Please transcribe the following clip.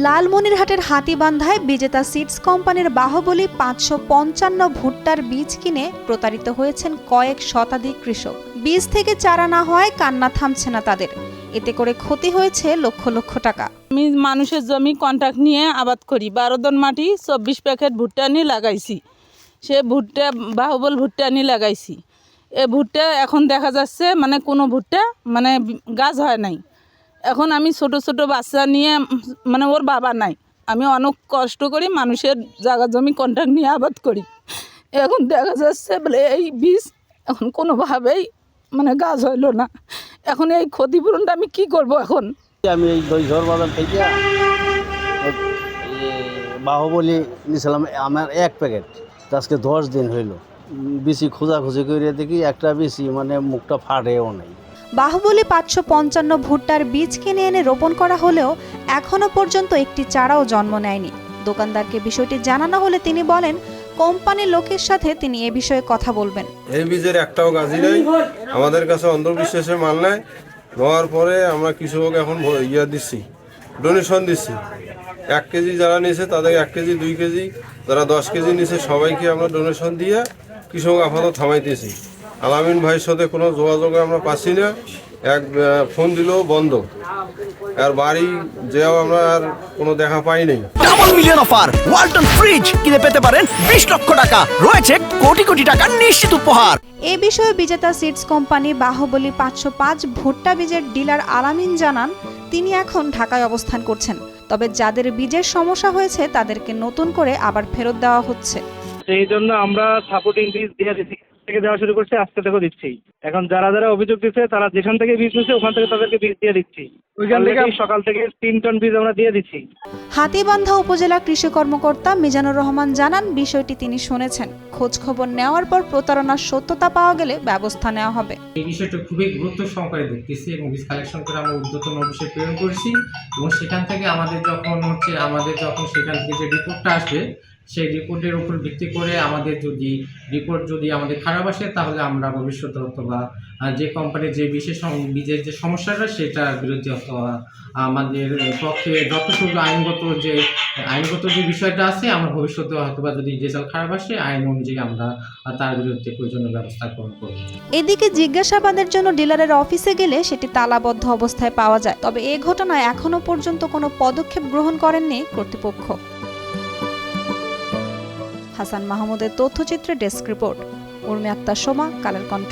লালমনিরহাটের হাতীবান্ধায় বিজেতা সিডস কোম্পানির বাহুবলী 555 ভুট্টার বীজ কিনে প্রতারিত হয়েছেন কয়েক শতাধিক কৃষক। বীজ থেকে চারা না হয় কান্না থামছে না তাদের। এতে করে ক্ষতি হয়েছে লক্ষ লক্ষ টাকা। আমি মানুষের জমি কন্ট্রাক্ট নিয়ে আবাদ করি। 12 দন মাটি 24 প্যাকেট ভুট্টা নিয়ে লাগাইছি। সে ভুট্টা বাহুবল ভুট্টা নিয়ে লাগাইছি। এ ভুট্টা এখন দেখা যাচ্ছে মানে কোনো ভুট্টা মানে গাছ হয় নাই। এখন আমি ছোট ছোট বাচ্চা নিয়ে মানে ওর বাবা নাই, আমি অনেক কষ্ট করি মানুষের জায়গা জমি কন্ট্রাক্ট নিয়ে আবাদ করি। এখন দেখা যাচ্ছে বলে এই বীজ এখন কোনোভাবেই মানে গাছ হইলো না। এখন এই ক্ষতিপূরণটা আমি কি করব? এখন আমি এই দইঝর বাজার থেকে বাহুবলী নিয়েছিলাম আমার 1 প্যাকেট, আজকে 10 দিন হইল। বেশি খোঁজাখুঁজি করে দেখি একটা বেশি মানে মুখটা ফাটেও নাই। বাহুবলী 555 ভুট্টার বীজ কিনে এনে রোপণ করা হলেও এখনো পর্যন্ত একটি চারাও জন্ম নেয়নি। দোকানদারকে বিষয়টি জানানো হলে তিনি বলেন কোম্পানির লোকের সাথে তিনি এ বিষয়ে কথা বলবেন। এই বীজের একটাও গাছই নেই, আমাদের কাছে অন্ধবিশ্বাসের মাল নেয়। নেওয়ার পরে আমরা কৃষক এখন দিচ্ছি, ডোনেশন দিচ্ছি। 1 কেজি যারা নিয়েছে তাদের 1 কেজি 2 কেজি, যারা 10 কেজি নিয়েছে সবাইকে আমরা ডোনেশন দিয়ে কৃষক আপাতত থামাইতেছি। আলামিন ভাইয়ের সাথে কোনো যোগাযোগ আমরা পাচ্ছি না, ফোন দিলেও বন্ধ। আর বাড়ি যেও আমরা আর কোনো দেখা পাই নাই। Double million offer Walton fridge কিনে পেতে পারেন 20 লক্ষ টাকা, রয়েছে কোটি কোটি টাকার নিশ্চিত উপহার। এ বিষয়ে বিজেতা সিডস কোম্পানি বাহুবলী 505 ভুট্টা বীজের ডিলার আলামিন জানান তিনি এখন ঢাকায় অবস্থান করছেন, তবে যাদের বীজের সমস্যা হয়েছে তাদেরকে নতুন করে আবার ফেরত দেওয়া হচ্ছে। সেই জন্য আমরা সাপোর্টিং বীজ থেকে দেওয়া শুরু করছি, আজকে থেকে দিচ্ছি। এখন যারা যারা অভিযোগ দিচ্ছে তারা যেখান থেকে বীজ নিচ্ছে ওখান থেকে তাদেরকে বীজ দিয়ে দিচ্ছি। ওইখান থেকে সকাল থেকে 3 টন বীজ আমরা দিয়ে দিচ্ছি। হাতীবান্ধা উপজেলা কৃষি কর্মকর্তা মিজানুর রহমান জানান বিষয়টি তিনি শুনেছেন, খোঁজ খবর নেওয়ার পর প্রতারণার সত্যতা পাওয়া গেলে ব্যবস্থা নেওয়া হবে। এই বিষয়টা খুবই গুরুত্ব সহকারে দেখতেছি এবং বীজ কালেকশন করে আমরা ঊর্ধ্বতন অফিসে প্রেরণ করেছি এবং সেখান থেকে আমাদের যখন সেখান থেকে যে রিপোর্টটা আসবে সেই রিপোর্টের উপর ভিত্তি করে আমাদের যদি রিপোর্ট আমাদের খারাপ আসে তাহলে আমরা ভবিষ্যতে অথবা যে কোম্পানির যে বীজের যে সমস্যাটা সেটার বিরুদ্ধে অথবা আমাদের পক্ষে যতটুকু আইনগত যে বিষয়টা আছে আমরা ভবিষ্যতে হয়তোবা যদি রেজাল্ট খারাপ আসে আইন অনুযায়ী আমরা তার বিরুদ্ধে প্রয়োজনীয় ব্যবস্থা গ্রহণ করব। এদিকে জিজ্ঞাসাবাদের জন্য ডিলারের অফিসে গেলে সেটি তালাবদ্ধ অবস্থায় পাওয়া যায়, তবে এ ঘটনায় এখনো পর্যন্ত কোনো পদক্ষেপ গ্রহণ করেননি কর্তৃপক্ষ। হাসান মাহমুদের তথ্যচিত্রে ডেস্ক রিপোর্ট। উর্মি আক্তার সোমা, কালের কণ্ঠ।